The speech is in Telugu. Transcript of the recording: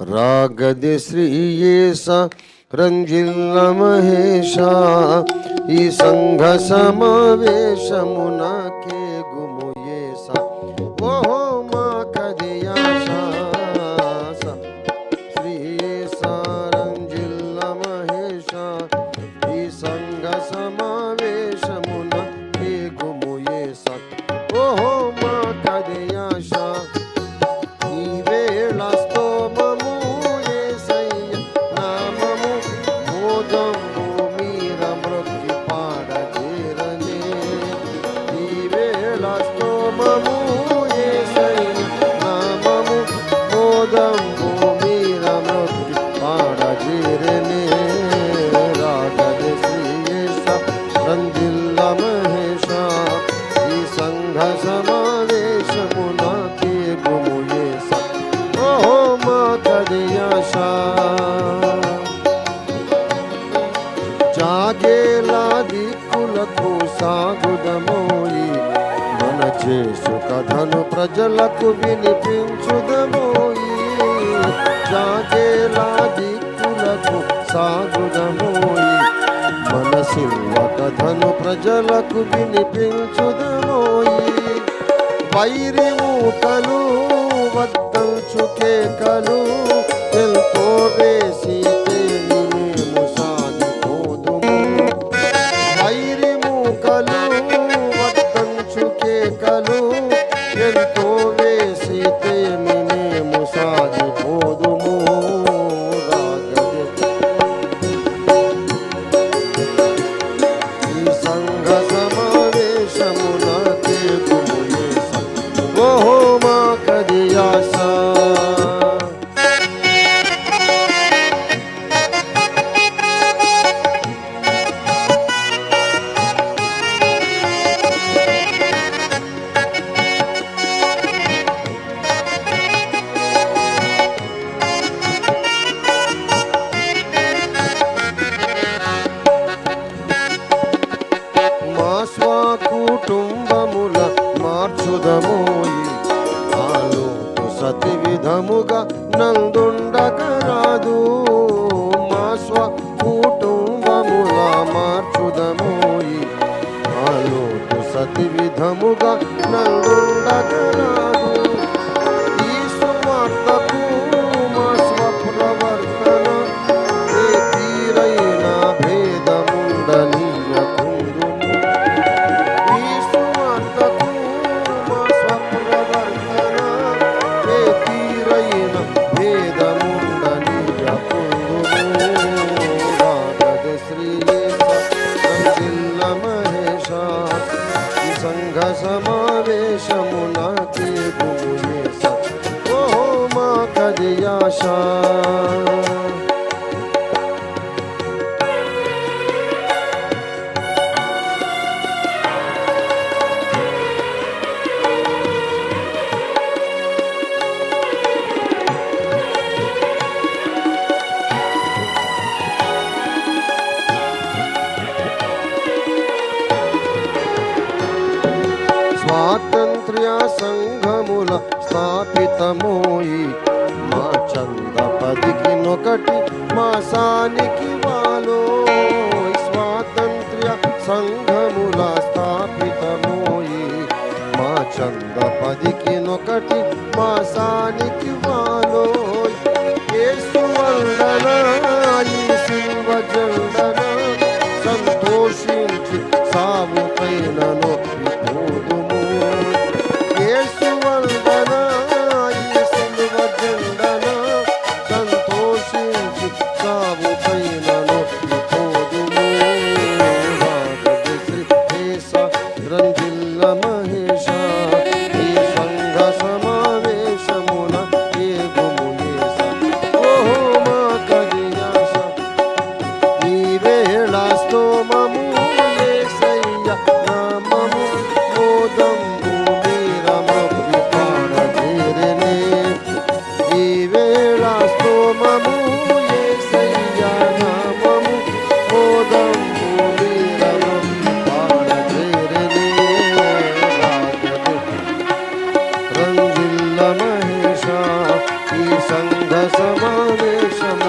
రాగది శ్రీయేస రంజిల్ల మహేష ఈ సంఘ సమావేశమునకే గుముయేస ఓహో మా కదియాస శ్రీయేస రంజిల్ల మహేష ఈ సంఘ సమావేశమునకే గుముయేస ఓహో మా కదియాస ఈ వేళ స్తోమము యేసయ్య నామము మోదము మీర మృక్కి పాడజేరనే ఈ వేళ స్తోమము యేసయ్య నామము మోదము మీర మృక్కి పాడజేరనే రాగదే శ్రీయేస రంజిల్ల మహేష ఈ సంఘ సమావేశమునకే గుముయేస ఓహో మా కదియాస జాగేలా దిక్కులకు సాగుదమోయి మన చేసు కథను ప్రజలకు వినిపించుదమోయి జాగేలా దిక్కులకు సాగుదమోయి మన శిల్వ కథను ప్రజలకు వినిపించుదమోయి వైరి మూకలు వద్దంచు కేకలు ఎంతో వేసి మేము సాగిపోదుము వైరి మూకలు వద్దంచు కేకలు ఎంతో వేసి మేము సాగిపోదుము ఈ సంఘ సమావేశమునకే గుముయేస ఓహో మా కదియాస మా స్వకుటుంబముల మార్చుదమోయి ఆలోటు సతి విధముగా నందుండకరాదు మా స్వకుటుంబముల మార్చుదమోయి ఆలోటు సతి విధముగా నందుండకరాదు ఈ సువార్తకు మా స్వప్రవర్తన ఏ తీరైన భేదముండనీయకుందుము ఈ సువార్తకు మా స్వప్రవర్తన ఏ తీరైన భేదముండనీయకుందుము రాగదే శ్రీయేస రంజిల్ల మహేష ఈ సంఘ సమావేశమునకే గుముయేస ఓహో మా కదియాస స్వాతంత్ర్య సంఘముల స్థాపితమోయి మా చంద పదికి నొకటి మాసానికి వాలో స్వాతంత్ర్య సంఘముల స్థాపితమోయి మా చంద పదికి నొకటి మాసానికి వాలో యేసు వందన ఈ శిల్వ జండన సంతోషించి సావు పైన నొప్పి పోదుము యేసు వందన ఈ శిల్వ జండన సంతోషించి సావు పైన నొప్పి పోదుము రాగదే శ్రీయేస రంజిల్ల మహేష ఈ సంఘ సమావేశమునకే గుముయేస ఓహో మా కదియాస ఈ వేళ స్తోమము యేసయ్య నామము సంఘ సమావేశం